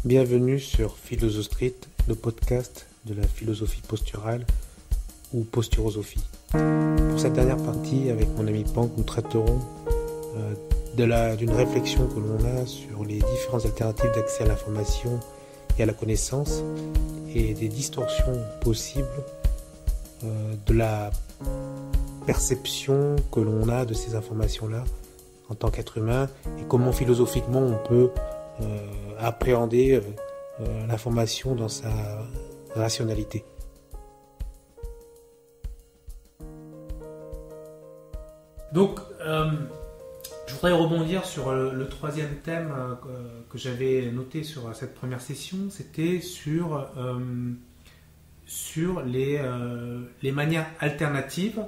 Bienvenue sur Philosoph Street, le podcast de la philosophie posturale ou posturosophie. Pour cette dernière partie, avec mon ami Pank, nous traiterons d'une réflexion que l'on a sur les différentes alternatives d'accès à l'information et à la connaissance et des distorsions possibles de la perception que l'on a de ces informations-là en tant qu'être humain et comment philosophiquement on peut appréhender l'information dans sa rationalité. Donc, je voudrais rebondir sur le troisième thème que j'avais noté sur cette première session, c'était sur les manières alternatives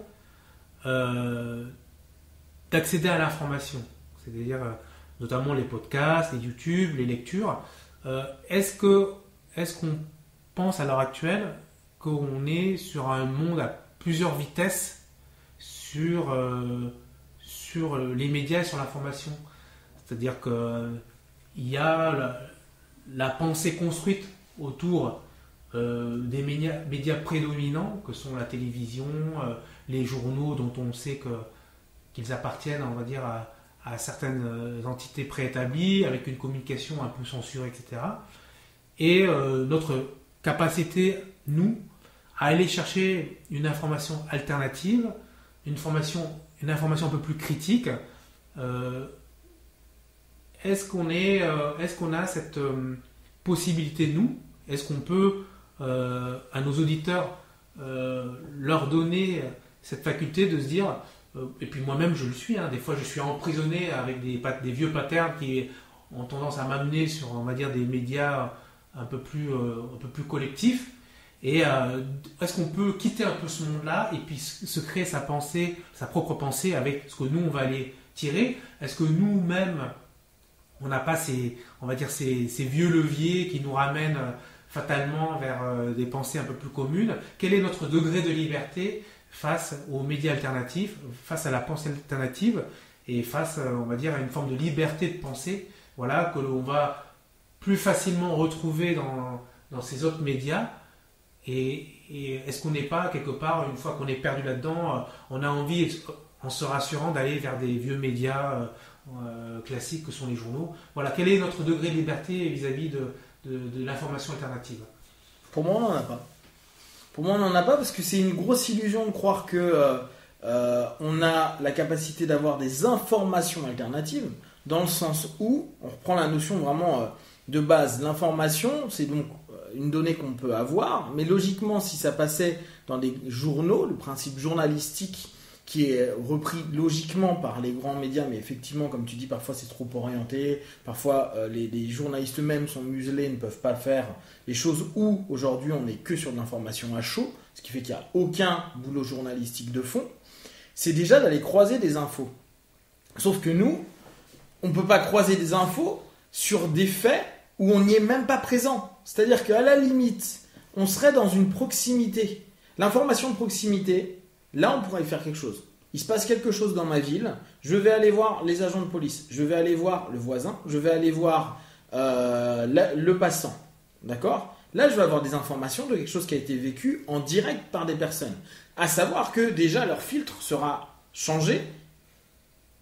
d'accéder à l'information, c'est-à-dire notamment les podcasts, les YouTube, les lectures. Est-ce qu'on pense à l'heure actuelle qu'on est sur un monde à plusieurs vitesses sur les médias et sur l'information? C'est-à-dire qu'il y a la pensée construite autour des médias prédominants que sont la télévision, les journaux dont on sait qu'ils appartiennent, on va dire, à certaines entités préétablies, avec une communication un peu censurée, etc. Et notre capacité, nous, à aller chercher une information alternative, une information un peu plus critique, est-ce qu'on a cette possibilité, nous? Est-ce qu'on peut, à nos auditeurs, leur donner cette faculté de se dire... Et puis moi-même je le suis, des fois je suis emprisonné avec des vieux patterns qui ont tendance à m'amener sur, on va dire, des médias un peu plus collectifs. Et est-ce qu'on peut quitter un peu ce monde-là et puis se créer sa pensée, sa propre pensée avec ce que nous on va aller tirer? Est-ce que nous-mêmes on n'a pas ces vieux leviers qui nous ramènent fatalement vers des pensées un peu plus communes? Quel est notre degré de liberté face aux médias alternatifs, face à la pensée alternative et face, on va dire, à une forme de liberté de pensée, voilà, que l'on va plus facilement retrouver dans ces autres médias? Et est-ce qu'on n'est pas, quelque part, une fois qu'on est perdu là-dedans, on a envie, en se rassurant, d'aller vers des vieux médias classiques que sont les journaux? Voilà, quel est notre degré de liberté vis-à-vis de l'information alternative? Pour moi, on n'en a pas. Pour moi, on n'en a pas parce que c'est une grosse illusion de croire que on a la capacité d'avoir des informations alternatives, dans le sens où on reprend la notion vraiment de base. L'information, c'est donc une donnée qu'on peut avoir, mais logiquement, si ça passait dans des journaux, le principe journalistique qui est repris logiquement par les grands médias, mais effectivement, comme tu dis, parfois c'est trop orienté, parfois les journalistes eux-mêmes sont muselés, ne peuvent pas faire les choses où aujourd'hui on n'est que sur de l'information à chaud, ce qui fait qu'il n'y a aucun boulot journalistique de fond, c'est déjà d'aller croiser des infos. Sauf que nous, on ne peut pas croiser des infos sur des faits où on n'y est même pas présent. C'est-à-dire qu'à la limite, on serait dans une proximité. L'information de proximité, là, on pourrait y faire quelque chose. Il se passe quelque chose dans ma ville, je vais aller voir les agents de police, je vais aller voir le voisin, je vais aller voir le passant. D'accord ? Là, je vais avoir des informations de quelque chose qui a été vécu en direct par des personnes. À savoir que déjà, leur filtre sera changé,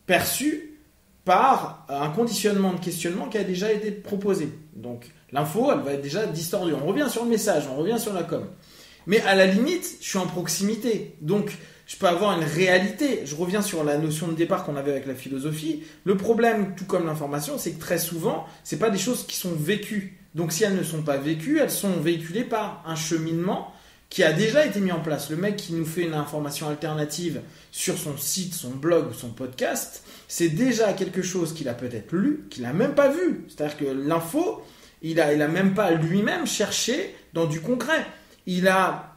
perçu par un conditionnement de questionnement qui a déjà été proposé. Donc, l'info, elle va être déjà distordue. On revient sur le message, on revient sur la com. Mais à la limite, je suis en proximité. Donc, je peux avoir une réalité. Je reviens sur la notion de départ qu'on avait avec la philosophie. Le problème, tout comme l'information, c'est que très souvent, ce n'est pas des choses qui sont vécues. Donc, si elles ne sont pas vécues, elles sont véhiculées par un cheminement qui a déjà été mis en place. Le mec qui nous fait une information alternative sur son site, son blog ou son podcast, c'est déjà quelque chose qu'il a peut-être lu, qu'il n'a même pas vu. C'est-à-dire que l'info, il a même pas lui-même cherché dans du concret. Il a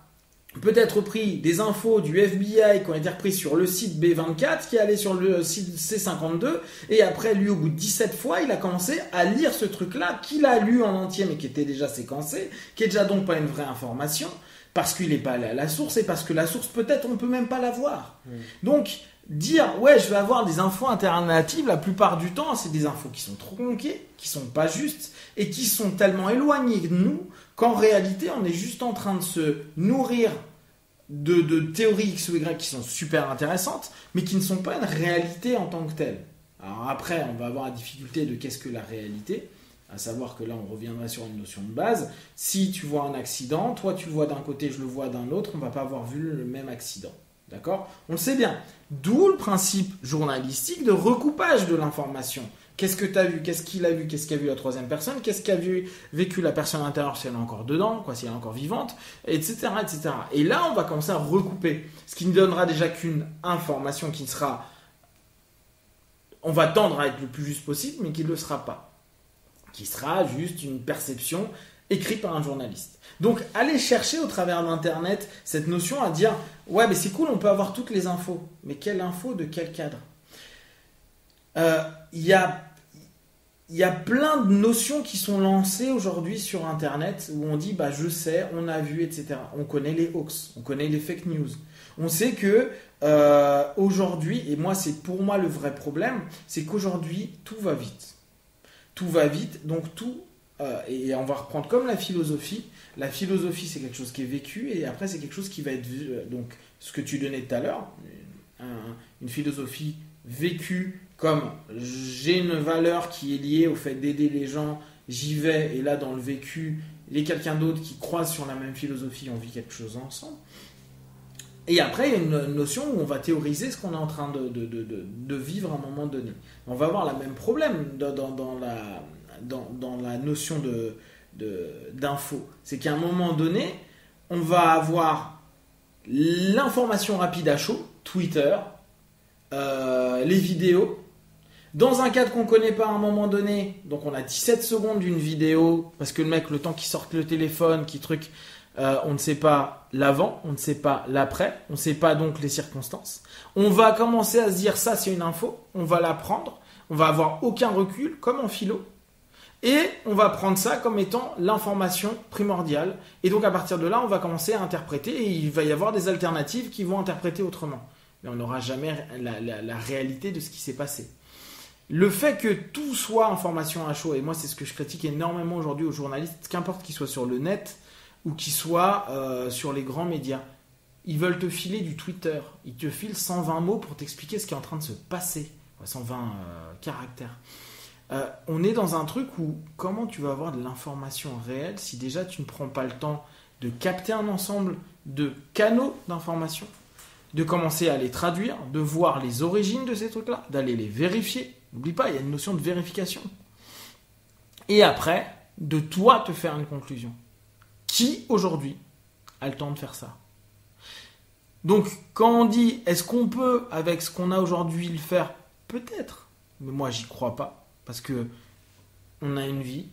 peut-être pris des infos du FBI qui ont été reprises sur le site B24, qui est allé sur le site C52, et après, lui, au bout de 17 fois, il a commencé à lire ce truc-là, qu'il a lu en entier, mais qui était déjà séquencé, qui est déjà donc pas une vraie information, parce qu'il n'est pas allé à la source, et parce que la source, peut-être, on ne peut même pas la voir. Donc, dire ouais, je vais avoir des infos alternatives, la plupart du temps, c'est des infos qui sont tronquées, qui sont pas justes et qui sont tellement éloignées de nous qu'en réalité, on est juste en train de se nourrir de théories X ou Y qui sont super intéressantes, mais qui ne sont pas une réalité en tant que telle. Alors après, on va avoir la difficulté de qu'est-ce que la réalité, à savoir que là, on reviendrait sur une notion de base. Si tu vois un accident, toi tu le vois d'un côté, je le vois d'un autre, on ne va pas avoir vu le même accident. D'accord ? On le sait bien. D'où le principe journalistique de recoupage de l'information. Qu'est-ce que tu as vu ? Qu'est-ce qu'il a vu ? Qu'est-ce qu'a vu la troisième personne ? Qu'est-ce qu'a vécu la personne à l'intérieur si elle est encore dedans, quoi, si elle est encore vivante, etc., etc. Et là, on va commencer à recouper. Ce qui ne donnera déjà qu'une information qui sera... On va tendre à être le plus juste possible, mais qui ne le sera pas. Qui sera juste une perception écrite par un journaliste. Donc, allez chercher au travers d'Internet cette notion à dire « Ouais, mais c'est cool, on peut avoir toutes les infos. » Mais quelle info de quel cadre ? Il y a plein de notions qui sont lancées aujourd'hui sur Internet où on dit bah je sais, on a vu, etc. On connaît les hoax, on connaît les fake news. On sait que aujourd'hui, et moi c'est pour moi le vrai problème, c'est qu'aujourd'hui tout va vite. Tout va vite, donc tout, et on va reprendre comme la philosophie. La philosophie c'est quelque chose qui est vécu et après c'est quelque chose qui va être vu. Donc ce que tu donnais tout à l'heure, une philosophie vécue comme j'ai une valeur qui est liée au fait d'aider les gens, j'y vais, et là dans le vécu, il y a quelqu'un d'autre qui croise sur la même philosophie, on vit quelque chose ensemble. Et après, il y a une notion où on va théoriser ce qu'on est en train de vivre à un moment donné. On va avoir le même problème dans la notion d'info. C'est qu'à un moment donné, on va avoir l'information rapide à chaud, Twitter, les vidéos. Dans un cadre qu'on ne connaît pas à un moment donné, donc on a 17 secondes d'une vidéo, parce que le mec, le temps qu'il sorte le téléphone, on ne sait pas l'avant, on ne sait pas l'après, on ne sait pas donc les circonstances. On va commencer à se dire ça c'est une info, on va la prendre, on va avoir aucun recul, comme en philo, et on va prendre ça comme étant l'information primordiale. Et donc à partir de là, on va commencer à interpréter, et il va y avoir des alternatives qui vont interpréter autrement. Mais on n'aura jamais la réalité de ce qui s'est passé. Le fait que tout soit information à chaud, et moi c'est ce que je critique énormément aujourd'hui aux journalistes, qu'importe qu'ils soient sur le net ou qu'ils soient sur les grands médias, ils veulent te filer du Twitter, ils te filent 120 mots pour t'expliquer ce qui est en train de se passer, 120 caractères. On est dans un truc où comment tu vas avoir de l'information réelle si déjà tu ne prends pas le temps de capter un ensemble de canaux d'information, de commencer à les traduire, de voir les origines de ces trucs-là, d'aller les vérifier. N'oublie pas, il y a une notion de vérification. Et après, de toi te faire une conclusion. Qui, aujourd'hui, a le temps de faire ça ? Donc, quand on dit, est-ce qu'on peut, avec ce qu'on a aujourd'hui, le faire ? Peut-être. Mais moi, j'y crois pas. Parce que on a une vie,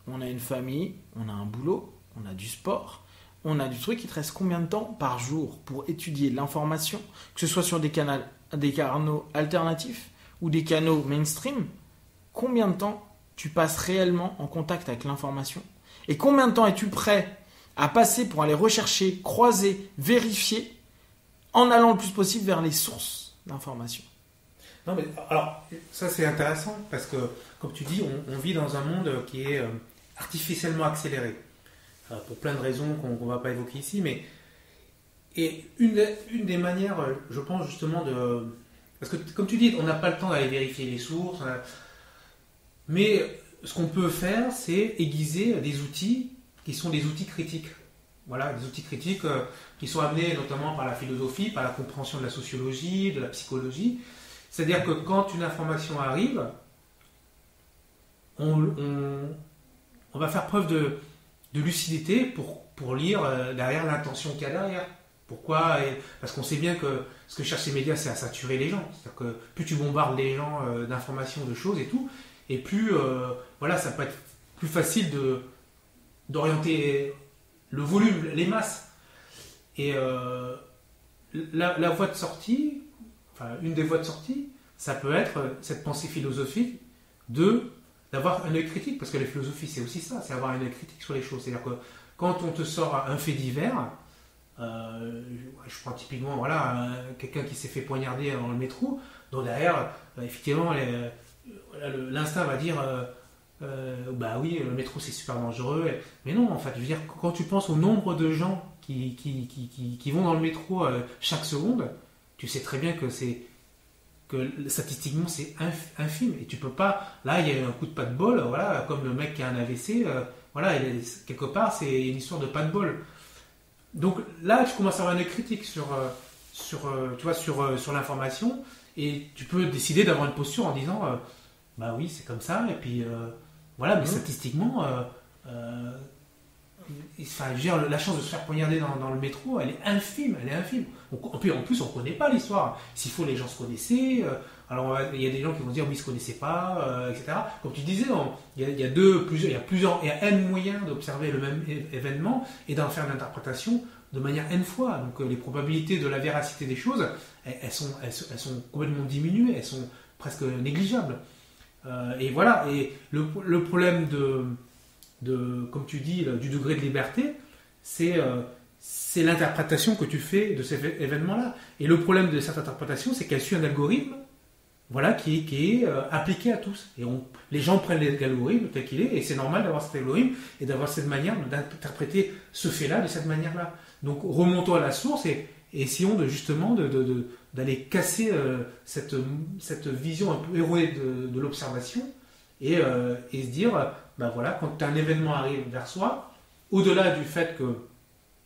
on a une famille, on a un boulot, on a du sport, on a du truc. Il te reste combien de temps par jour pour étudier l'information, que ce soit sur des canaux alternatifs ou des canaux mainstream, combien de temps tu passes réellement en contact avec l'information ? Et combien de temps es-tu prêt à passer pour aller rechercher, croiser, vérifier, en allant le plus possible vers les sources d'information ? Non, mais alors, ça c'est intéressant parce que, comme tu dis, on vit dans un monde qui est artificiellement accéléré. Pour plein de raisons qu'on ne va pas évoquer ici, mais. Et une des manières, je pense justement de. Parce que, comme tu dis, on n'a pas le temps d'aller vérifier les sources. Mais ce qu'on peut faire, c'est aiguiser des outils qui sont des outils critiques. Voilà, des outils critiques qui sont amenés notamment par la philosophie, par la compréhension de la sociologie, de la psychologie. C'est-à-dire que quand une information arrive, on va faire preuve de lucidité pour lire derrière l'intention qu'il y a derrière. Pourquoi ? Parce qu'on sait bien que ce que cherchent les médias, c'est à saturer les gens. C'est-à-dire que plus tu bombardes les gens d'informations, de choses et tout, et plus ça peut être plus facile d'orienter le volume, les masses. Et la voie de sortie, une des voies de sortie, ça peut être cette pensée philosophique d'avoir un œil critique, parce que la philosophie c'est aussi ça, c'est avoir un œil critique sur les choses. C'est-à-dire que quand on te sort un fait divers, je prends typiquement voilà, quelqu'un qui s'est fait poignarder dans le métro. Donc derrière, effectivement, l'instinct va dire bah oui, le métro c'est super dangereux. Mais non, en fait, je veux dire, quand tu penses au nombre de gens qui vont dans le métro chaque seconde, tu sais très bien que statistiquement c'est infime. Et tu peux pas. Là, il y a eu un coup de pas de bol, voilà, comme le mec qui a un AVC. Voilà, quelque part, c'est une histoire de pas de bol. Donc là, tu commences à avoir une critique sur l'information, et tu peux décider d'avoir une posture en disant bah oui, c'est comme ça, et puis voilà, mais statistiquement, enfin, je veux dire, la chance de se faire poignarder dans le métro, elle est infime. En plus, on ne connaît pas l'histoire. S'il faut, les gens se connaissaient. Alors, il y a des gens qui vont dire oui, ils ne se connaissaient pas, etc. Comme tu disais, il y a N moyens d'observer le même événement et d'en faire une interprétation de manière N fois. Donc, les probabilités de la véracité des choses, elles sont complètement diminuées, elles sont presque négligeables. Et voilà. Et le problème comme tu dis, du degré de liberté, c'est l'interprétation que tu fais de cet événement-là. Et le problème de cette interprétation, c'est qu'elle suit un algorithme, voilà, qui est appliqué à tous. Et les gens prennent l'algorithme tel qu'il est, et c'est normal d'avoir cet algorithme et d'avoir cette manière d'interpréter ce fait-là de cette manière-là. Donc remontons à la source et essayons justement d'aller casser cette vision un peu erronée de l'observation et se dire, ben voilà, quand un événement arrive vers soi, au-delà du fait que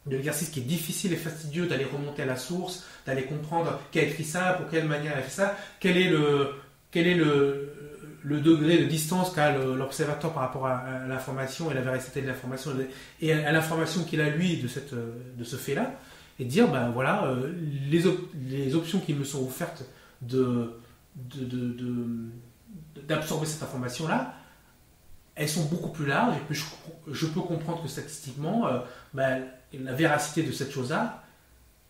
de l'exercice qui est difficile et fastidieux d'aller remonter à la source, d'aller comprendre qui a écrit ça, pour quelle manière elle a fait ça, quel est le degré de distance qu'a l'observateur par rapport à l'information et la véracité de l'information et à l'information qu'il a lui de ce fait-là, et dire ben voilà, les options qui me sont offertes d'absorber cette information-là, elles sont beaucoup plus larges, et puis je peux comprendre que statistiquement, la véracité de cette chose-là,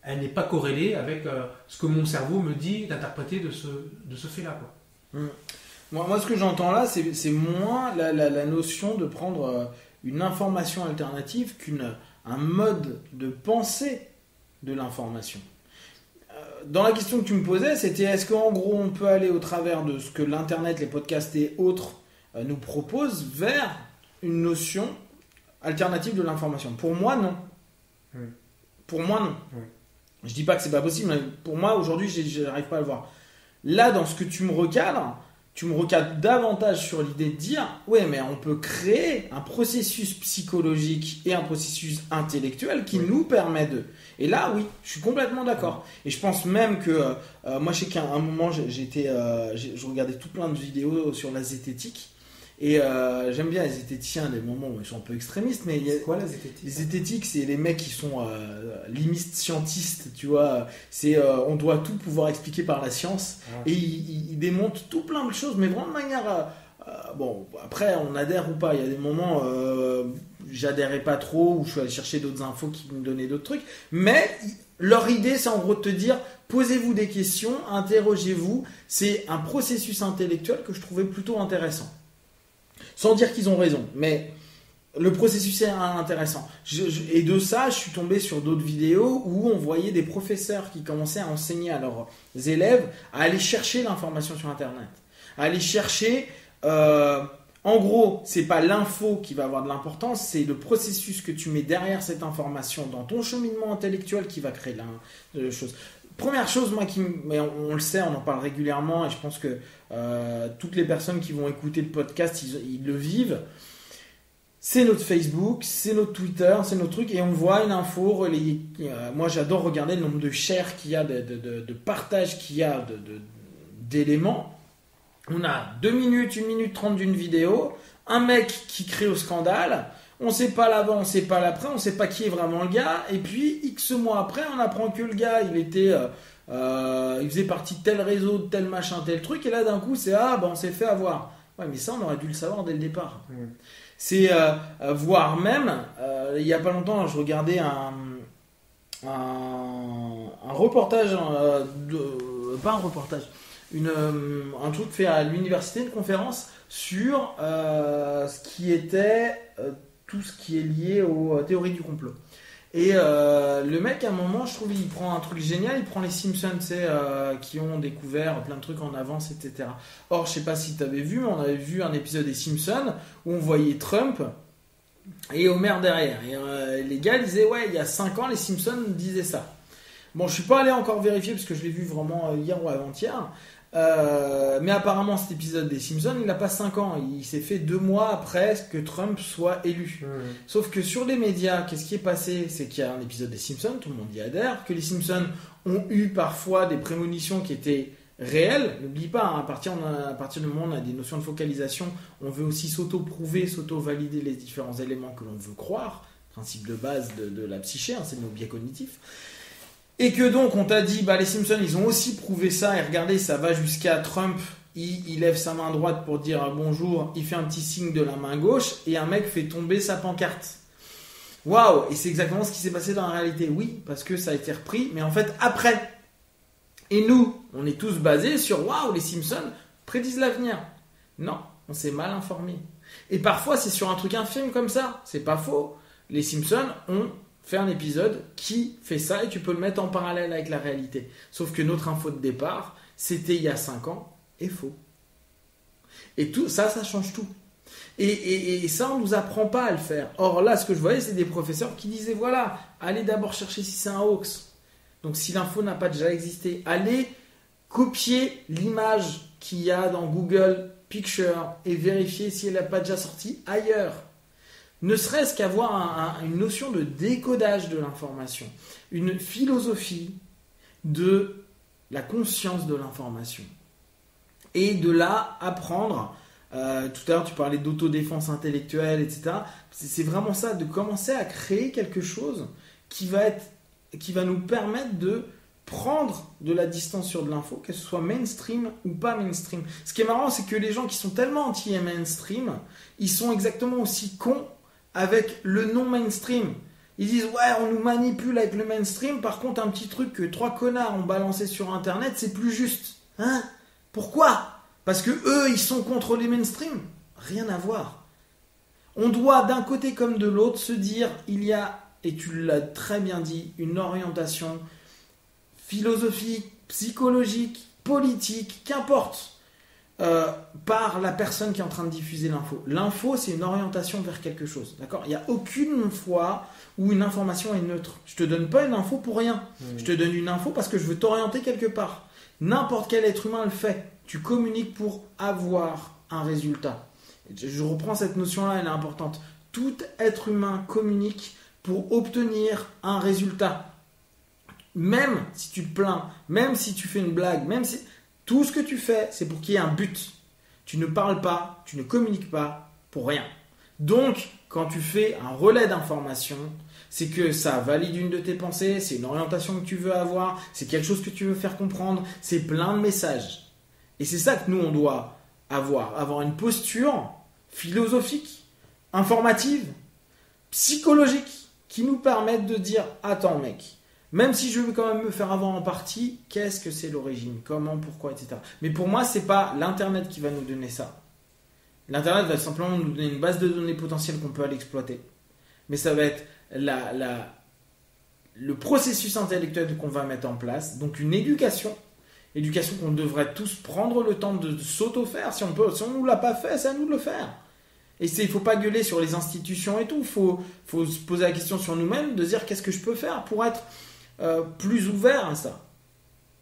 elle n'est pas corrélée avec ce que mon cerveau me dit d'interpréter de ce fait-là, quoi. Moi, ce que j'entends là, c'est moins la notion de prendre une information alternative qu'un mode de pensée de l'information. Dans la question que tu me posais, c'était est-ce qu'en gros on peut aller au travers de ce que l'internet, les podcasts et autres nous proposent vers une notion alternative de l'information? Pour moi, non. Pour moi, non. Je dis pas que c'est pas possible, mais pour moi, aujourd'hui, je n'arrive pas à le voir. Là, dans ce que tu me recadres davantage sur l'idée de dire ouais, mais on peut créer un processus psychologique et un processus intellectuel qui nous permet de. Et là, oui, je suis complètement d'accord. Et je pense même que moi, je sais qu'à un moment, je regardais tout plein de vidéos sur la zététique. Et j'aime bien les zététiciens, des moments où ils sont un peu extrémistes, mais c'est quoi la zététique? Les zététiques, c'est les mecs qui sont limistes scientistes, tu vois. C'est on doit tout pouvoir expliquer par la science, et ils démontent tout plein de choses, mais vraiment de manière. Bon, après, on adhère ou pas. Il y a des moments, j'adhérais pas trop, où je suis allé chercher d'autres infos qui me donnaient d'autres trucs, mais leur idée, c'est en gros de te dire posez-vous des questions, interrogez-vous. C'est un processus intellectuel que je trouvais plutôt intéressant. Sans dire qu'ils ont raison, mais le processus est intéressant. Et de ça, je suis tombé sur d'autres vidéos où on voyait des professeurs qui commençaient à enseigner à leurs élèves à aller chercher l'information sur Internet. À aller chercher... en gros, c'est pas l'info qui va avoir de l'importance, c'est le processus que tu mets derrière cette information dans ton cheminement intellectuel qui va créer la chose. Première chose, mais on le sait, on en parle régulièrement, et je pense que toutes les personnes qui vont écouter le podcast, ils le vivent. C'est notre Facebook, c'est notre Twitter, c'est notre truc, et on voit une info relayée. Moi, j'adore regarder le nombre de shares qu'il y a, de partages qu'il y a d'éléments. On a 2 minutes, 1 minute 30 d'une vidéo, un mec qui crie au scandale. On ne sait pas l'avant, on ne sait pas l'après, on ne sait pas qui est vraiment le gars. Et puis, X mois après, on apprend que le gars, il faisait partie de tel réseau, de tel machin, tel truc. Et là, d'un coup, c'est on s'est fait avoir. Ouais, mais ça, on aurait dû le savoir dès le départ. C'est voire même, il n'y a pas longtemps, je regardais un reportage, pas un reportage, un truc fait à l'université, une conférence sur ce qui était... tout ce qui est lié aux théories du complot. Et le mec, à un moment, je trouve, il prend un truc génial. Il prend les Simpsons, tu sais, qui ont découvert plein de trucs en avance, etc. Or, je sais pas si tu avais vu, mais on avait vu un épisode des Simpsons où on voyait Trump et Homer derrière. Et les gars disaient, ouais, il y a 5 ans, les Simpsons disaient ça. Bon, je suis pas allé encore vérifier parce que je l'ai vu vraiment hier ou avant-hier. Mais apparemment, cet épisode des Simpsons, il n'a pas 5 ans. Il s'est fait 2 mois après que Trump soit élu. Sauf que sur les médias, qu'est-ce qui est passé? C'est qu'il y a un épisode des Simpsons, tout le monde y adhère, que les Simpsons ont eu parfois des prémonitions qui étaient réelles. N'oublie pas, hein, à partir du moment où on a des notions de focalisation, on veut aussi s'auto-prouver, s'auto-valider les différents éléments que l'on veut croire. Principe de base de la psyché, hein, c'est nos biais cognitifs. Et que donc on t'a dit, bah les Simpsons ils ont aussi prouvé ça, et regardez, ça va jusqu'à Trump, il lève sa main droite pour dire bonjour, il fait un petit signe de la main gauche, et un mec fait tomber sa pancarte. Waouh! Et c'est exactement ce qui s'est passé dans la réalité. Oui, parce que ça a été repris, mais en fait après. Et nous, on est tous basés sur waouh, les Simpsons prédisent l'avenir. Non, on s'est mal informé. Et parfois c'est sur un truc infime comme ça, c'est pas faux. Les Simpsons ont fait un épisode qui fait ça et tu peux le mettre en parallèle avec la réalité. Sauf que notre info de départ, c'était il y a 5 ans, et faux. Et tout ça, ça change tout. Et ça, on ne nous apprend pas à le faire. Or là, ce que je voyais, c'est des professeurs qui disaient, voilà, allez d'abord chercher si c'est un hoax. Donc si l'info n'a pas déjà existé, allez copier l'image qu'il y a dans Google Pictures et vérifier si elle n'a pas déjà sorti ailleurs. Ne serait-ce qu'avoir une notion de décodage de l'information, une philosophie de la conscience de l'information. Et de là, apprendre, tout à l'heure tu parlais d'autodéfense intellectuelle, etc. C'est vraiment ça, de commencer à créer quelque chose qui va nous permettre de prendre de la distance sur de l'info, que ce soit mainstream ou pas mainstream. Ce qui est marrant, c'est que les gens qui sont tellement anti-mainstream, ils sont exactement aussi cons avec le non-mainstream. Ils disent, ouais, on nous manipule avec le mainstream, par contre, un petit truc que 3 connards ont balancé sur Internet, c'est plus juste. Hein? Pourquoi? Parce que eux, ils sont contre les mainstream? Rien à voir. On doit, d'un côté comme de l'autre, se dire, il y a, et tu l'as très bien dit, une orientation philosophique, psychologique, politique, qu'importe, par la personne qui est en train de diffuser l'info. L'info, c'est une orientation vers quelque chose. D'accord? Il n'y a aucune fois où une information est neutre. Je te donne pas une info pour rien. Je te donne une info parce que je veux t'orienter quelque part. N'importe quel être humain le fait. Tu communiques pour avoir un résultat. Je reprends cette notion-là, elle est importante. Tout être humain communique pour obtenir un résultat. Même si tu te plains, même si tu fais une blague, même si... Tout ce que tu fais, c'est pour qu'il y ait un but. Tu ne parles pas, tu ne communiques pas pour rien. Donc, quand tu fais un relais d'information, c'est que ça valide une de tes pensées, c'est une orientation que tu veux avoir, c'est quelque chose que tu veux faire comprendre, c'est plein de messages. Et c'est ça que nous, on doit avoir une posture philosophique, informative, psychologique, qui nous permette de dire, attends mec, même si je veux quand même me faire avoir en partie, qu'est-ce que c'est l'origine? Comment, pourquoi, etc. Mais pour moi, c'est pas l'Internet qui va nous donner ça. L'Internet va simplement nous donner une base de données potentielle qu'on peut aller exploiter. Mais ça va être le processus intellectuel qu'on va mettre en place. Donc une éducation qu'on devrait tous prendre le temps de s'auto-faire. Si on ne nous l'a pas fait, c'est à nous de le faire. Et il ne faut pas gueuler sur les institutions et tout. Il faut se poser la question sur nous-mêmes, de dire qu'est-ce que je peux faire pour être plus ouvert à ça.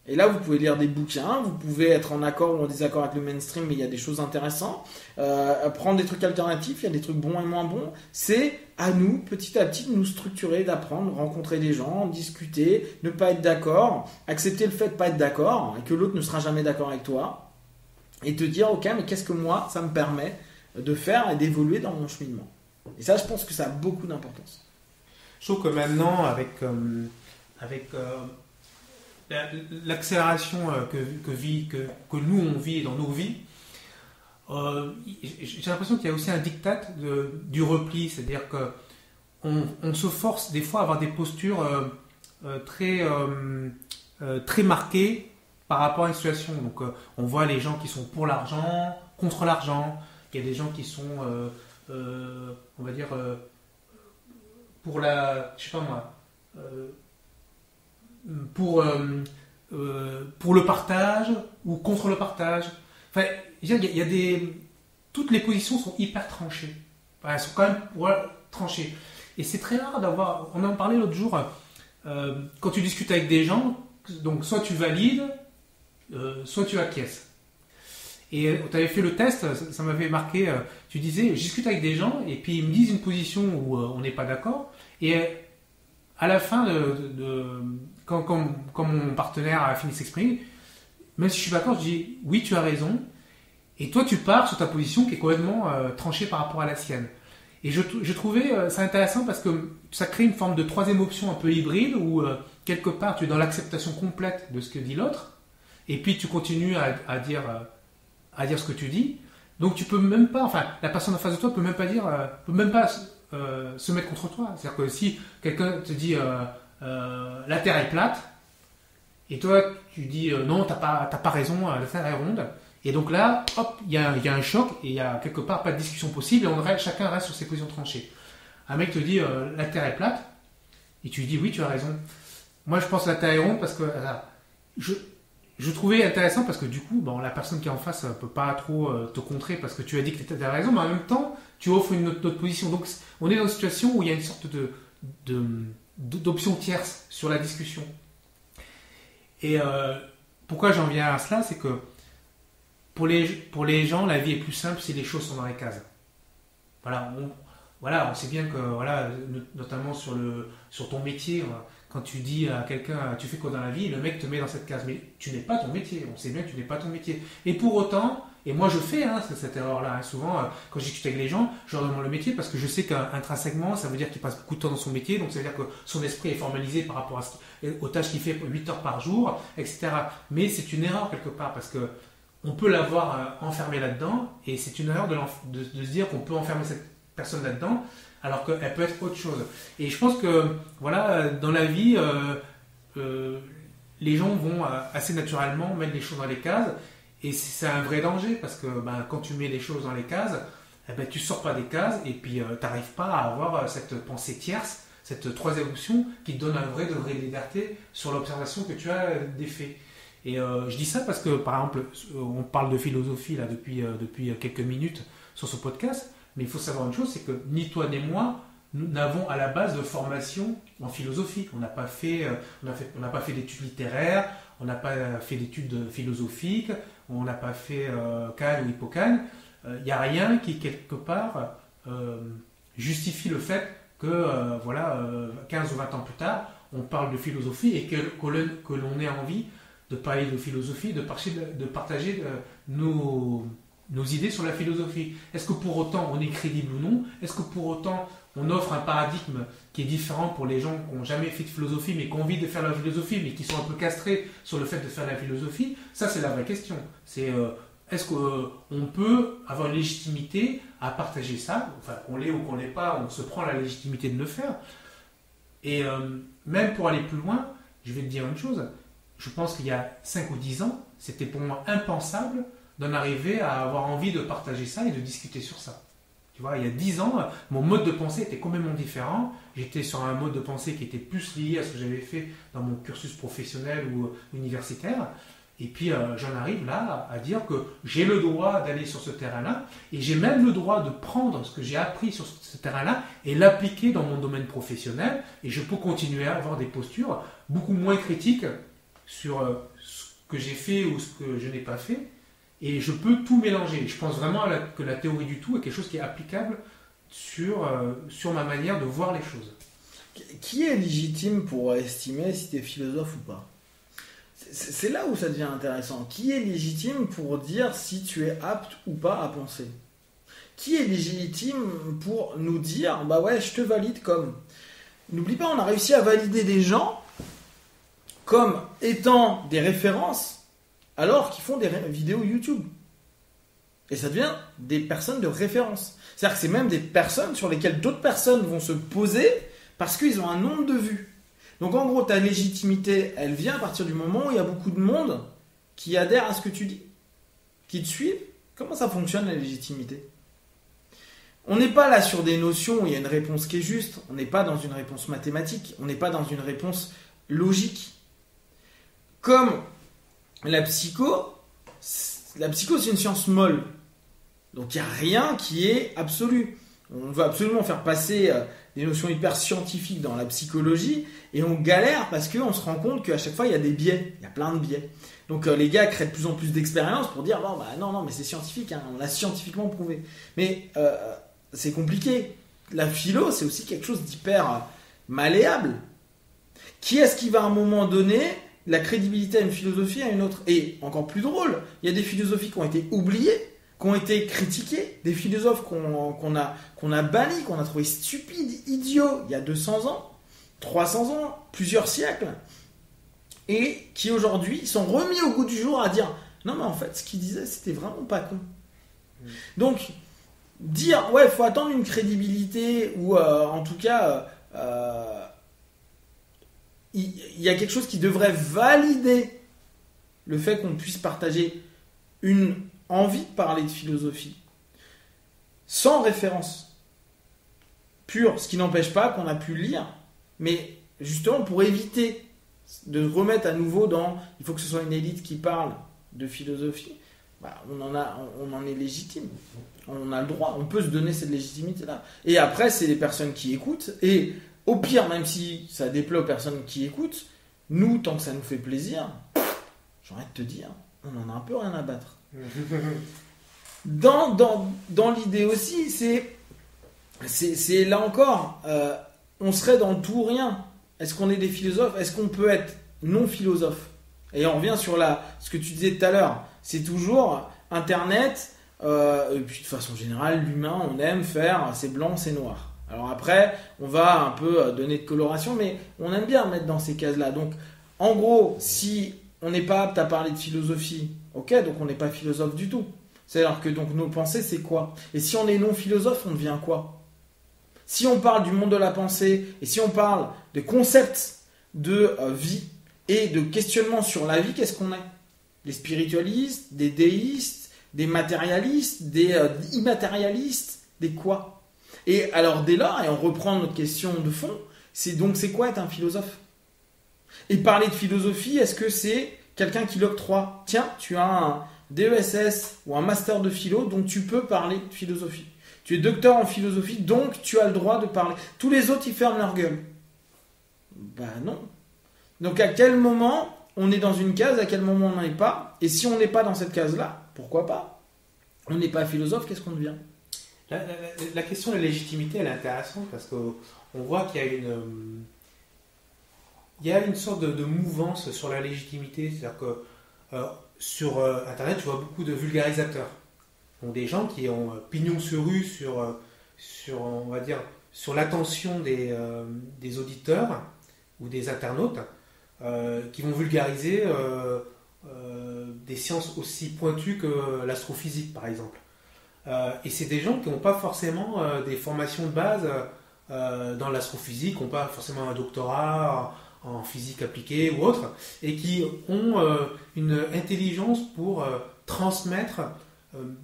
Et là, vous pouvez lire des bouquins, vous pouvez être en accord ou en désaccord avec le mainstream, mais il y a des choses intéressantes. Prendre des trucs alternatifs, il y a des trucs bons et moins bons. C'est à nous, petit à petit, de nous structurer, d'apprendre, rencontrer des gens, discuter, ne pas être d'accord, accepter le fait de ne pas être d'accord, et que l'autre ne sera jamais d'accord avec toi, et te dire, ok, mais qu'est-ce que moi, ça me permet de faire et d'évoluer dans mon cheminement. Et ça, je pense que ça a beaucoup d'importance. Je trouve que maintenant, avec l'accélération que nous on vit dans nos vies, j'ai l'impression qu'il y a aussi un diktat du repli, c'est-à-dire qu'on se force des fois à avoir des postures très marquées par rapport à une situation. Donc on voit les gens qui sont pour l'argent, contre l'argent, il y a des gens qui sont on va dire pour la, je sais pas moi, pour le partage ou contre le partage. Enfin, il y a toutes les positions sont hyper tranchées. Enfin, elles sont quand même tranchées. Et c'est très rare d'avoir. On en parlait l'autre jour. Quand tu discutes avec des gens, donc soit tu valides, soit tu acquiesces. Et tu avais fait le test, ça m'avait marqué. Tu disais, je discute avec des gens et puis ils me disent une position où on n'est pas d'accord. Et à la fin, quand mon partenaire a fini de s'exprimer, même si je suis d'accord, je dis oui, tu as raison. Et toi, tu pars sur ta position qui est complètement tranchée par rapport à la sienne. Et je trouvais ça intéressant parce que ça crée une forme de troisième option un peu hybride où quelque part tu es dans l'acceptation complète de ce que dit l'autre et puis tu continues à dire ce que tu dis. Donc tu peux même pas, enfin la personne en face de toi peut même pas se mettre contre toi. C'est-à-dire que si quelqu'un te dit la Terre est plate et toi tu dis non, t'as pas raison, la Terre est ronde. Et donc là, hop, il y a un choc et il y a quelque part pas de discussion possible et chacun reste sur ses positions tranchées. Un mec te dit la Terre est plate et tu lui dis oui, tu as raison. Moi je pense que la Terre est ronde parce que je trouvais intéressant parce que du coup, la personne qui est en face peut pas trop te contrer parce que tu as dit que tu as raison, mais en même temps, tu offres une autre position. Donc on est dans une situation où il y a une sorte d'option tierce sur la discussion. Et pourquoi j'en viens à cela, c'est que pour les gens, la vie est plus simple si les choses sont dans les cases. On sait bien que, notamment sur ton métier, quand tu dis à quelqu'un, tu fais quoi dans la vie, le mec te met dans cette case. Mais tu n'es pas ton métier, on sait bien que tu n'es pas ton métier. Et pour autant, et moi je fais cette erreur-là, souvent, quand je discute avec les gens, je leur demande le métier parce que je sais qu'intrinsèquement, ça veut dire qu'il passe beaucoup de temps dans son métier, donc ça veut dire que son esprit est formalisé par rapport aux tâches qu'il fait 8 heures par jour, etc. Mais c'est une erreur quelque part parce que on peut l'avoir enfermé là-dedans, et c'est une erreur de se dire qu'on peut enfermer cette personne là-dedans, alors qu'elle peut être autre chose. Et je pense que, dans la vie, les gens vont assez naturellement mettre les choses dans les cases, et c'est un vrai danger, parce que quand tu mets les choses dans les cases, tu sors pas des cases, et puis tu n'arrives pas à avoir cette pensée tierce, cette troisième option, qui te donne un vrai degré de liberté sur l'observation que tu as des faits. Et je dis ça parce que, par exemple, on parle de philosophie là depuis quelques minutes sur ce podcast, mais il faut savoir une chose, c'est que ni toi ni moi, nous n'avons à la base de formation en philosophie. On n'a pas fait d'études littéraires, on n'a pas fait d'études philosophiques, on n'a pas fait Kant ou Hippocane. Il n'y a rien qui, quelque part, justifie le fait que, 15 ou 20 ans plus tard, on parle de philosophie et que l'on ait envie de parler de philosophie, de partager nos idées sur la philosophie. Est-ce que pour autant on est crédible ou non? Est-ce que pour autant on offre un paradigme qui est différent pour les gens qui n'ont jamais fait de philosophie mais qui ont envie de faire la philosophie mais qui sont un peu castrés sur le fait de faire la philosophie? Ça, c'est la vraie question. C'est est-ce qu'on peut avoir une légitimité à partager ça? Enfin, qu'on l'ait ou qu'on l'ait pas, on se prend la légitimité de le faire. Et même pour aller plus loin, je vais te dire une chose. Je pense qu'il y a 5 ou 10 ans, c'était pour moi impensable d'en arriver à avoir envie de partager ça et de discuter sur ça. Tu vois, il y a 10 ans, mon mode de pensée était complètement différent. J'étais sur un mode de pensée qui était plus lié à ce que j'avais fait dans mon cursus professionnel ou universitaire. Et puis, j'en arrive là à dire que j'ai le droit d'aller sur ce terrain-là et j'ai même le droit de prendre ce que j'ai appris sur ce terrain-là et l'appliquer dans mon domaine professionnel. Et je peux continuer à avoir des postures beaucoup moins critiques sur ce que j'ai fait ou ce que je n'ai pas fait, et je peux tout mélanger. Je pense vraiment que la théorie du tout est quelque chose qui est applicable sur ma manière de voir les choses. Qui est légitime pour estimer si tu es philosophe ou pas? C'est là où ça devient intéressant. Qui est légitime pour dire si tu es apte ou pas à penser? Qui est légitime pour nous dire je te valide comme? N'oublie pas, on a réussi à valider des gens comme étant des références alors qu'ils font des vidéos YouTube. Et ça devient des personnes de référence. C'est-à-dire que c'est même des personnes sur lesquelles d'autres personnes vont se poser parce qu'ils ont un nombre de vues. Donc en gros, ta légitimité, elle vient à partir du moment où il y a beaucoup de monde qui adhère à ce que tu dis, qui te suivent. Comment ça fonctionne la légitimité? On n'est pas là sur des notions où il y a une réponse qui est juste. On n'est pas dans une réponse mathématique. On n'est pas dans une réponse logique. Comme la psycho, c'est une science molle. Donc il n'y a rien qui est absolu. On veut absolument faire passer des notions hyper scientifiques dans la psychologie et on galère parce qu'on se rend compte qu'à chaque fois il y a des biais. Il y a plein de biais. Donc les gars créent de plus en plus d'expériences pour dire non, mais c'est scientifique, hein, on l'a scientifiquement prouvé. Mais c'est compliqué. La philo, c'est aussi quelque chose d'hyper malléable. Qui est-ce qui va à un moment donné la crédibilité à une philosophie à une autre? Et encore plus drôle, il y a des philosophies qui ont été oubliées, qui ont été critiquées, des philosophes qu'on a bannis, qu'on a trouvé stupides, idiots, il y a 200 ans, 300 ans, plusieurs siècles, et qui aujourd'hui sont remis au goût du jour à dire non mais en fait ce qu'ils disaient c'était vraiment pas con. Donc dire ouais faut attendre une crédibilité ou en tout cas il y a quelque chose qui devrait valider le fait qu'on puisse partager une envie de parler de philosophie sans référence pure, ce qui n'empêche pas qu'on a pu lire, mais justement pour éviter de remettre à nouveau dans il faut que ce soit une élite qui parle de philosophie, on en est légitime, on a le droit, on peut se donner cette légitimité là, et après c'est les personnes qui écoutent, et au pire même si ça déplaît aux personnes qui écoutent, nous tant que ça nous fait plaisir, j'ai envie de te dire on en a un peu rien à battre. Dans l'idée aussi c'est là encore on serait dans le tout ou rien. Est-ce qu'on est des philosophes? Est-ce qu'on peut être non philosophe? Et on revient sur ce que tu disais tout à l'heure. C'est toujours Internet, et puis de façon générale, l'humain, on aime faire c'est blanc, c'est noir. Alors après, on va un peu donner de coloration, mais on aime bien mettre dans ces cases-là. Donc, en gros, si on n'est pas apte à parler de philosophie, ok, donc on n'est pas philosophe du tout. C'est-à-dire que donc nos pensées, c'est quoi? Et si on est non philosophe, on devient quoi? Si on parle du monde de la pensée, et si on parle de concepts de vie et de questionnement sur la vie, qu'est-ce qu'on est? Des spiritualistes, des déistes, des matérialistes, des immatérialistes, des quoi? Et alors dès lors, et on reprend notre question de fond, c'est quoi être un philosophe? Et parler de philosophie, est-ce que c'est quelqu'un qui l'octroie? Tiens, tu as un DESS ou un master de philo, donc tu peux parler de philosophie. Tu es docteur en philosophie, donc tu as le droit de parler. Tous les autres, ils ferment leur gueule. Non. Donc à quel moment on est dans une case, à quel moment on n'en est pas? Et si on n'est pas dans cette case-là, pourquoi pas? On n'est pas philosophe, qu'est-ce qu'on devient? La question de la légitimité, elle est intéressante parce qu'on voit qu'il y a une sorte de mouvance sur la légitimité. C'est-à-dire que sur Internet, tu vois beaucoup de vulgarisateurs. Donc des gens qui ont pignon sur rue on va dire, sur l'attention des auditeurs ou des internautes qui vont vulgariser des sciences aussi pointues que l'astrophysique, par exemple. Et c'est des gens qui n'ont pas forcément des formations de base dans l'astrophysique, qui n'ont pas forcément un doctorat en physique appliquée ou autre, et qui ont une intelligence pour transmettre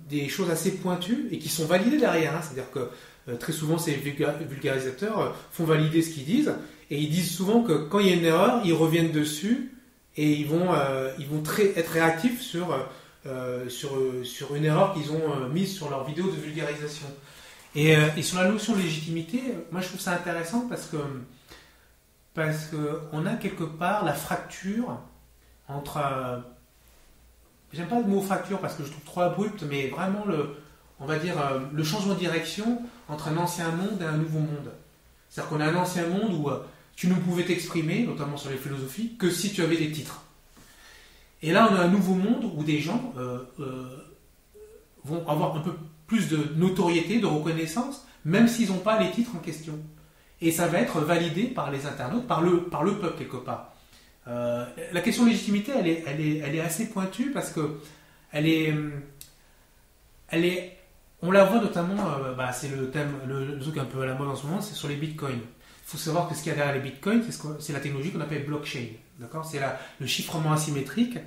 des choses assez pointues et qui sont validées derrière. C'est-à-dire que très souvent, ces vulgarisateurs font valider ce qu'ils disent, et ils disent souvent que quand il y a une erreur, ils reviennent dessus et ils vont être réactifs sur une erreur qu'ils ont mise sur leur vidéo de vulgarisation. Et sur la notion de légitimité, moi je trouve ça intéressant parce que on a quelque part la fracture entre... j'aime pas le mot fracture parce que je trouve trop abrupt, mais vraiment on va dire le changement de direction entre un ancien monde et un nouveau monde. C'est-à-dire qu'on a un ancien monde où tu ne pouvais t'exprimer, notamment sur les philosophies, que si tu avais des titres. Et là, on a un nouveau monde où des gens vont avoir un peu plus de notoriété, de reconnaissance, même s'ils n'ont pas les titres en question. Et ça va être validé par les internautes, par le peuple quelque part. La question de légitimité, elle est assez pointue parce que on la voit notamment, c'est le thème, le truc un peu à la mode en ce moment, c'est sur les bitcoins. Il faut savoir que ce qu'il y a derrière les bitcoins, c'est la technologie qu'on appelle blockchain. D'accord ? C'est le chiffrement asymétrique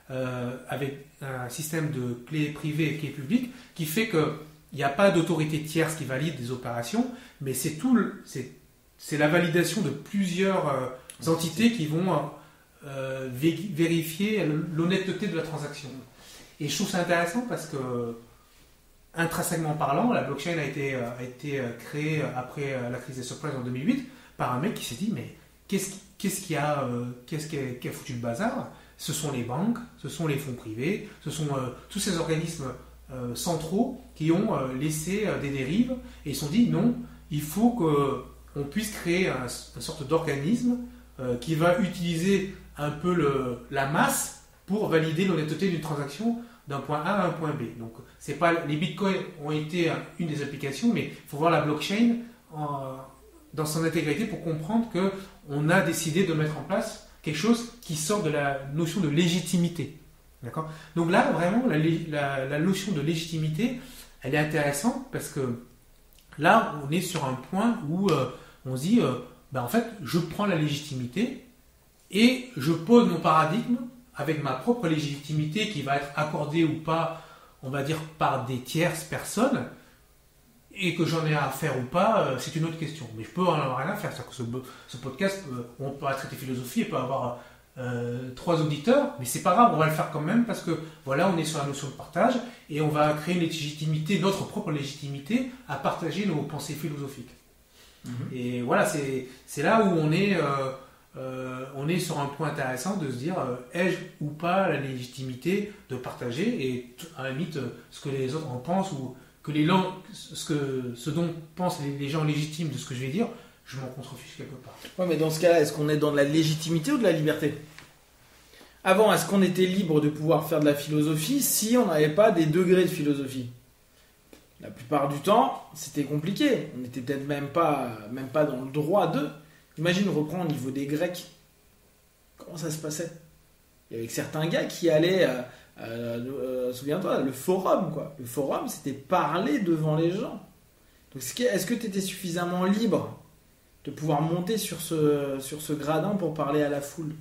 avec un système de clés privées et clés publiques qui fait que il n'y a pas d'autorité tierce qui valide des opérations, mais c'est la validation de plusieurs entités qui vont vérifier l'honnêteté de la transaction. Et je trouve ça intéressant parce que, intrinsèquement parlant, la blockchain a été créée après la crise des subprimes en 2008 par un mec qui s'est dit mais qu'est-ce qui a foutu le bazar? Ce sont les banques, ce sont les fonds privés, ce sont tous ces organismes centraux qui ont laissé des dérives et ils se sont dit non, il faut qu'on puisse créer une sorte d'organisme qui va utiliser un peu la masse pour valider l'honnêteté d'une transaction d'un point A à un point B. Donc, c'est pas, les bitcoins ont été une des applications, mais il faut voir la blockchain dans son intégrité pour comprendre qu'on a décidé de mettre en place quelque chose qui sort de la notion de légitimité. D'accord ? Donc là, vraiment, la notion de légitimité, elle est intéressante parce que là, on est sur un point où on se dit, en fait, je prends la légitimité et je pose mon paradigme avec ma propre légitimité qui va être accordée ou pas, on va dire, par des tierces personnes, et que j'en ai à faire ou pas, c'est une autre question. Mais je peux en avoir rien à faire. C'est-à-dire que ce podcast, on peut traiter philosophie et peut avoir 3 auditeurs, mais c'est pas grave, on va le faire quand même parce que voilà, on est sur la notion de partage et on va créer une légitimité, notre propre légitimité à partager nos pensées philosophiques. Et voilà, c'est là où on est sur un point intéressant de se dire ai-je ou pas la légitimité de partager et à la limite ce que les autres en pensent ou que ce dont pensent les gens légitimes de ce que je vais dire, je m'en contrefiche quelque part. Ouais, mais dans ce cas-là, est-ce qu'on est dans de la légitimité ou de la liberté ? Avant, est-ce qu'on était libre de pouvoir faire de la philosophie si on n'avait pas des degrés de philosophie ? La plupart du temps, c'était compliqué. On n'était peut-être même pas dans le droit d'eux. Imagine, reprendre au niveau des Grecs. Comment ça se passait ? Il y avait certains gars qui allaient, souviens-toi, le forum, quoi. Le forum, c'était parler devant les gens. Donc, est-ce que tu étais suffisamment libre de pouvoir monter sur ce gradin pour parler à la foule ?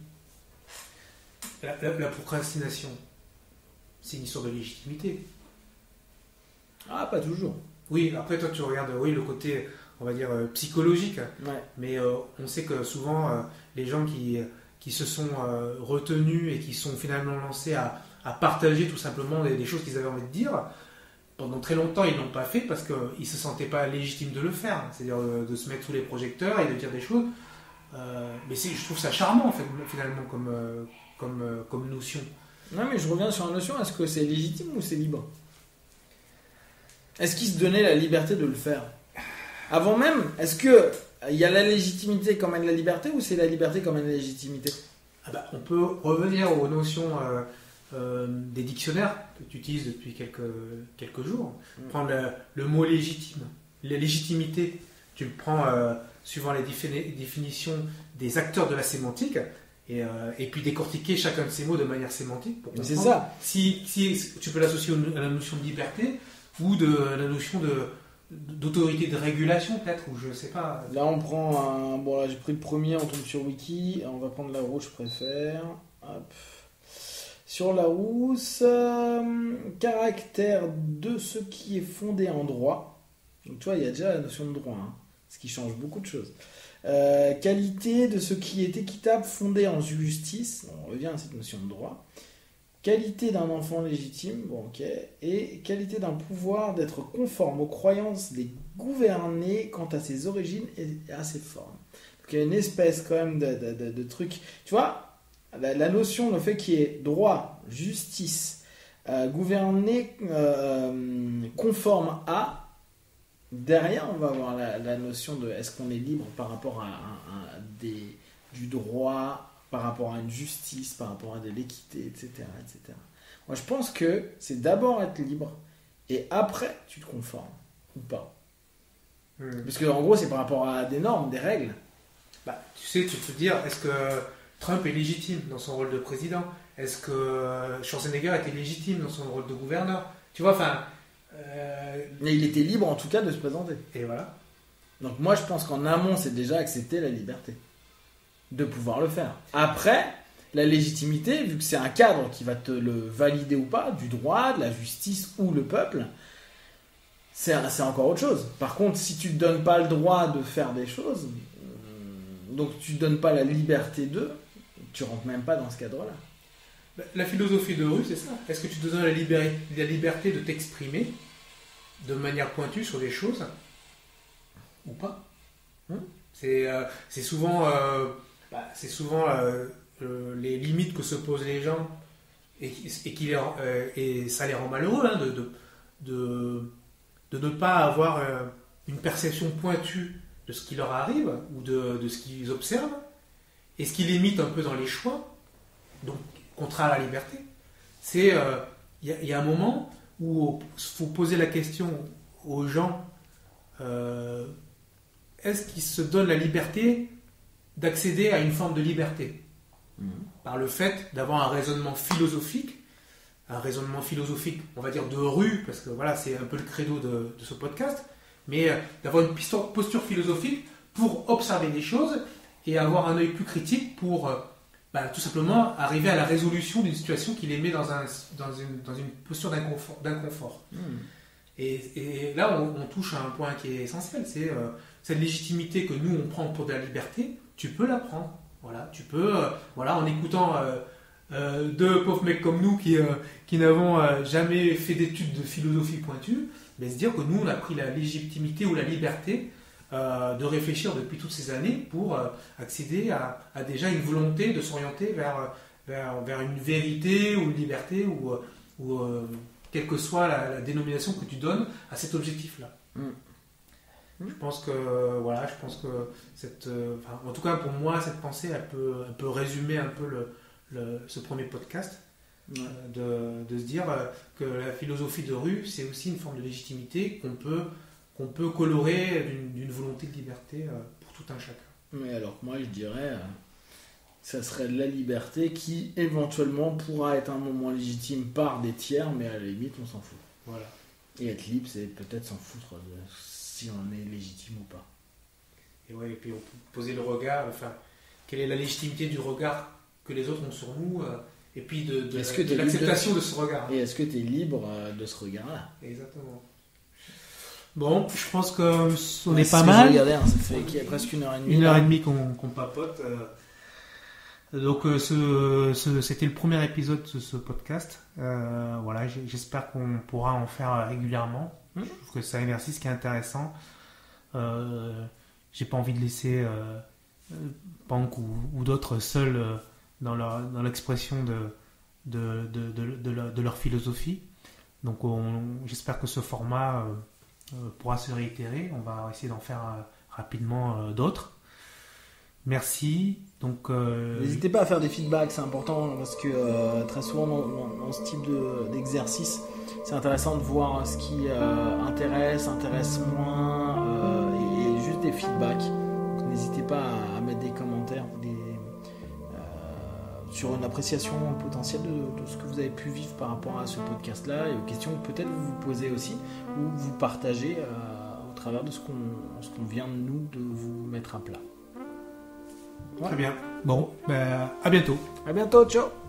La procrastination, c'est une histoire de légitimité. Ah, pas toujours. Oui, après toi tu regardes le côté, on va dire, psychologique. Ouais. Mais on sait que souvent, les gens qui se sont retenus et qui sont finalement lancés à partager tout simplement des choses qu'ils avaient envie de dire, pendant très longtemps, ils ne l'ont pas fait parce qu'ils ne se sentaient pas légitimes de le faire. C'est-à-dire de se mettre sous les projecteurs et de dire des choses. Mais je trouve ça charmant, en fait, finalement, comme notion. Non, mais je reviens sur la notion. Est-ce que c'est légitime ou c'est libre ? Est-ce qu'ils se donnaient la liberté de le faire ? Avant même, est-ce qu'il y a la légitimité comme la liberté ou c'est la liberté comme la légitimité ? On peut revenir aux notions des dictionnaires que tu utilises depuis quelques jours. Prendre le mot légitime. La légitimité, tu le prends suivant les définitions des acteurs de la sémantique et puis décortiquer chacun de ces mots de manière sémantique pour comprendre. C'est ça. Si tu peux l'associer à la notion de liberté ou de la notion d'autorité de régulation peut-être, ou je sais pas. Là on prend bon là j'ai pris le premier, on tombe sur Wiki, on va prendre Larousse, je préfère. Hop. Sur Larousse, caractère de ce qui est fondé en droit. Donc tu vois, il y a déjà la notion de droit, ce qui change beaucoup de choses. Qualité de ce qui est équitable, fondé en justice. On revient à cette notion de droit. Qualité d'un enfant légitime, bon, ok, et qualité d'un pouvoir d'être conforme aux croyances des gouvernés quant à ses origines et à ses formes. Donc il y a une espèce quand même de truc. Tu vois, la notion, le fait qu'il y ait droit, justice, gouverné, conforme à, derrière on va avoir la notion de est-ce qu'on est libre par rapport à du droit, par rapport à une justice, par rapport à de l'équité, etc., etc. Moi, je pense que c'est d'abord être libre et après, tu te conformes ou pas. Parce que, en gros, c'est par rapport à des normes, des règles. Tu peux te dire, est-ce que Trump est légitime dans son rôle de président ? Est-ce que Schwarzenegger était légitime dans son rôle de gouverneur ? Tu vois, enfin... Mais il était libre, en tout cas, de se présenter. Et voilà. Donc, moi, je pense qu'en amont, c'est déjà accepter la liberté de pouvoir le faire. Après, la légitimité, vu que c'est un cadre qui va te le valider ou pas, du droit, de la justice ou le peuple, c'est encore autre chose. Par contre, si tu te donnes pas le droit de faire des choses, donc tu te donnes pas la liberté de, tu rentres même pas dans ce cadre-là. La philosophie de rue, c'est ça. Est-ce que tu te donnes la liberté de t'exprimer de manière pointue sur des choses ou pas? C'est souvent, les limites que se posent les gens et ça les rend malheureux de ne pas avoir une perception pointue de ce qui leur arrive ou de ce qu'ils observent, et ce qui limite un peu dans les choix, donc contraire à la liberté. Il y a un moment où il faut poser la question aux gens, est-ce qu'ils se donnent la liberté d'accéder à une forme de liberté par le fait d'avoir un raisonnement philosophique, on va dire de rue, parce que voilà, c'est un peu le credo de ce podcast, mais d'avoir une posture philosophique pour observer les choses et avoir un œil plus critique pour tout simplement arriver à la résolution d'une situation qui les met dans une posture d'inconfort. Et là, on touche à un point qui est essentiel, c'est cette légitimité que nous, on prend pour de la liberté, tu peux la prendre. Voilà, tu peux, en écoutant deux pauvres mecs comme nous qui n'avons jamais fait d'études de philosophie pointue, mais se dire que nous, on a pris la légitimité ou la liberté de réfléchir depuis toutes ces années pour accéder à déjà une volonté de s'orienter vers une vérité ou une liberté ou quelle que soit la dénomination que tu donnes à cet objectif-là. Je pense que en tout cas pour moi, cette pensée, elle peut résumer un peu ce premier podcast, de se dire que la philosophie de rue, c'est aussi une forme de légitimité qu'on peut colorer d'une volonté de liberté pour tout un chacun. Mais alors moi je dirais, ça serait de la liberté qui éventuellement pourra être un moment légitime par des tiers, mais à la limite on s'en fout. Voilà. Et être libre, c'est peut-être s'en foutre si on est légitime ou pas. Et puis on peut poser le regard, quelle est la légitimité du regard que les autres ont sur nous, et puis de l'acceptation de ce regard. Et est-ce que tu es libre de ce regard-là? Exactement. Bon, je pense qu'on est pas mal. Regardez, ça fait qu'il y a presque 1h30. 1h30 qu'on papote. Donc c'était le premier épisode de ce podcast. Voilà, j'espère qu'on pourra en faire régulièrement. Je trouve que c'est un exercice qui est intéressant. J'ai pas envie de laisser Pank ou d'autres seuls dans l'expression de leur philosophie. Donc j'espère que ce format pourra se réitérer. On va essayer d'en faire rapidement d'autres. Merci. Donc, n'hésitez pas à faire des feedbacks, c'est important parce que très souvent dans ce type d'exercice, c'est intéressant de voir ce qui intéresse moins et juste des feedbacks. Donc, n'hésitez pas à mettre des commentaires sur une appréciation potentielle de ce que vous avez pu vivre par rapport à ce podcast-là et aux questions que peut-être vous vous posez aussi ou vous partagez au travers de ce qu'on vient de vous mettre à plat. Très bien. Bon, à bientôt. À bientôt, ciao.